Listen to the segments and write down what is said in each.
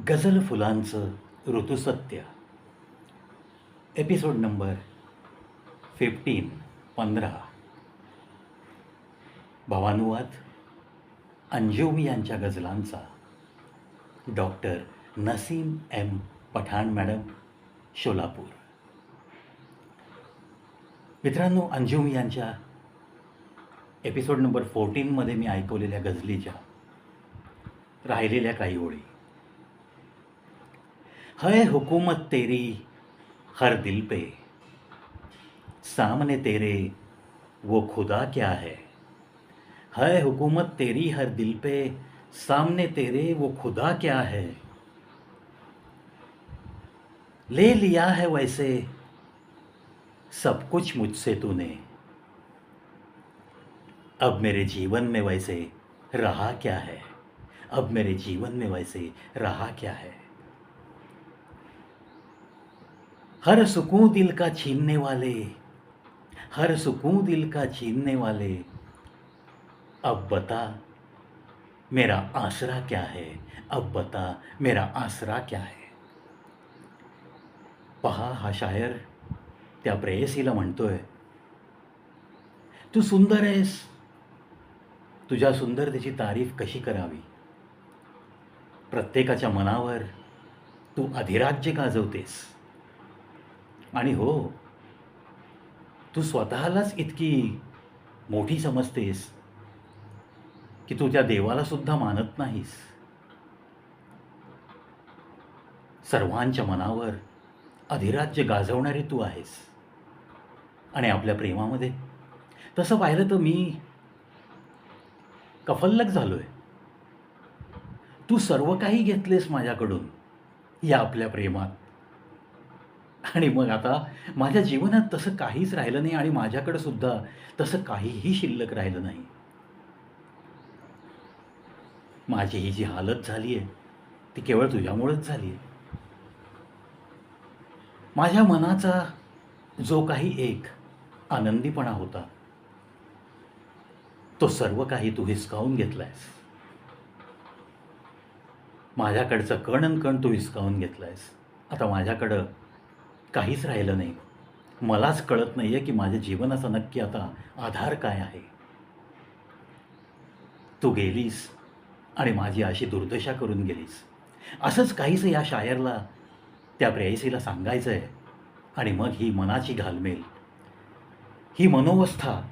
गझल फुलांचं ऋतुसत्य episode number 15 भावानुवाद अंजुम यांच्या गझलांचा doctor Naseem M Pathan madam, Solapur. मित्रांनो, अंजुम यांच्या एपिसोड नंबर 14 मी ऐकवलेल्या गझलीच्या राहिलेल्या काही ओळी. है हुकूमत तेरी हर दिल पे, सामने तेरे वो खुदा क्या है हुकूमत तेरी हर दिल पे, सामने तेरे वो खुदा क्या है. ले लिया है वैसे सब कुछ मुझसे तूने, अब मेरे जीवन में वैसे रहा क्या है, अब मेरे जीवन में वैसे रहा क्या है. हर सुकून दिल का छीनने वाले, हर सुकून दिल का छीनने वाले, अब बता मेरा आसरा क्या है, अब बता मेरा आसरा क्या है. पहा, हा शायर त्या प्रेयसीला म्हणतोय, तू सुंदर आहेस, तुझ्या सुंदरतेची तारीफ कशी करावी. प्रत्येकाच्या मनावर तू अधिराज्य गाजवतेस. आणि हो, तू स्वतःलाच इतकी मोठी समजतेस की तू त्या देवाला सुद्धा मानत नाहीस. सर्वांच्या मनावर अधिराज्य गाजवणारी तू आहेस. आणि आपल्या प्रेमामध्ये तसं पाहिलं तर मी कफल्लक झालोय. तू सर्व काही घेतलेस माझ्याकडून या आपल्या प्रेमात. आणि मग आता माझ्या जीवनात तसं काहीच राहिलं नाही आणि माझ्याकडे सुद्धा तसं काहीही शिल्लक राहिलं नाही. माझी ही जी हालत झाली आहे ती केवळ तुझ्यामुळेच झाली आहे. माझ्या मनाचा जो काही एक आनंदीपणा होता तो सर्व काही तू हिसकावून घेतलायस. माझ्याकडचं कण तू हिसकावून घेतलायस. आता माझ्याकडं काहीच राहिलं नाही. मलाच कळत नाही आहे की माझ्या जीवनाचा नक्की आता आधार काय आहे. तू गेलीस आणि माझी अशी दुर्दशा करून गेलीस. असंच काहीसं या शायरला त्या प्रेयसीला सांगायचं आहे. आणि मग ही मनाची घालमेल, ही मनोवस्था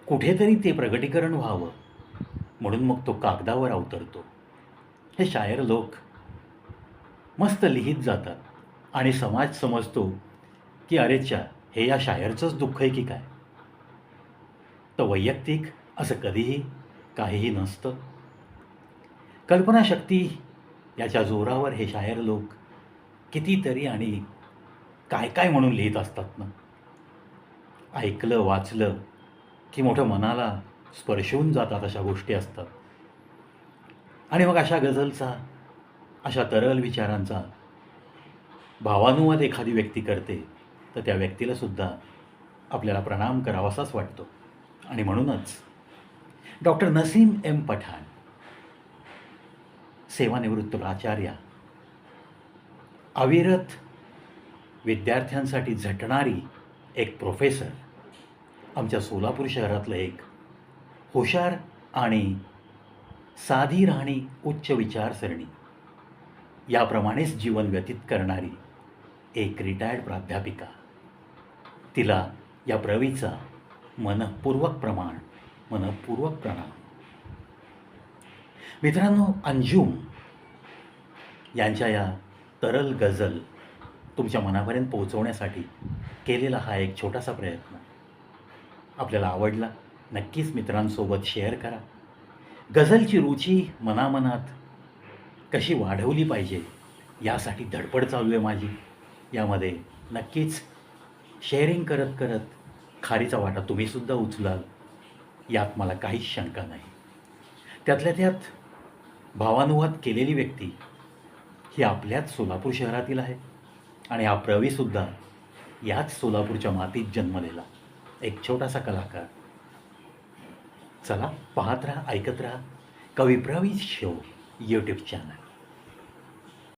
कुठेतरी ते प्रगटीकरण व्हावं म्हणून मग तो कागदावर अवतरतो. हे शायर लोक मस्त लिहित जातात आणि समाज समजतो की अरेच्या, हे या शायरचंच दुःख आहे की काय. तर वैयक्तिक असं कधीही काहीही नसतं. कल्पनाशक्ती याच्या जोरावर हे शायर लोक कितीतरी आणि काय काय म्हणून लिहित असतात ना. ऐकलं वाचलं की मोठं मनाला स्पर्शून जातात अशा गोष्टी असतात. आणि मग अशा गझलचा, अशा तरल विचारांचा भावानुवाद एखादी व्यक्ती करते तर त्या व्यक्तीला सुद्धा आपल्याला प्रणाम करावासाच वाटतो. आणि म्हणूनच डॉक्टर नसीम एम पठाण, सेवानिवृत्त प्राचार्य, अविरत विद्यार्थ्यांसाठी झटणारी एक प्रोफेसर, आमच्या सोलापूर शहरातलं एक हुशार आणि साधी राहणी उच्च विचारसरणी याप्रमाणेच जीवन व्यतीत करणारी एक रिटायर्ड प्राध्यापिका, तिला या प्रवीचा मनःपूर्वक प्रणाम. मित्रांनो, अंजुम यांच्या या तरल गझल तुमच्या मनापर्यंत पोहोचवण्यासाठी केलेला हा एक छोटासा प्रयत्न आपल्याला आवडला. नक्कीच मित्रांसोबत शेअर करा. गझलची रुची मनामनात कशी वाढवली पाहिजे यासाठी धडपड चालू आहे माझी. यामध्ये नक्कीच शेअरिंग करत करत खारीचा वाटा तुम्हीसुद्धा उचलाल यात मला काहीच शंका नाही. त्यातल्या त्यात भावानुवाद केलेली व्यक्ती ही आपल्याच सोलापूर शहरातील आहे. आणि हा प्रवीसुद्धा याच सोलापूरच्या मातीत जन्मलेला एक छोटासा कलाकार. चला, पाहत राहा, ऐकत राहा कवी प्रवीस शो यूट्यूब चॅनल.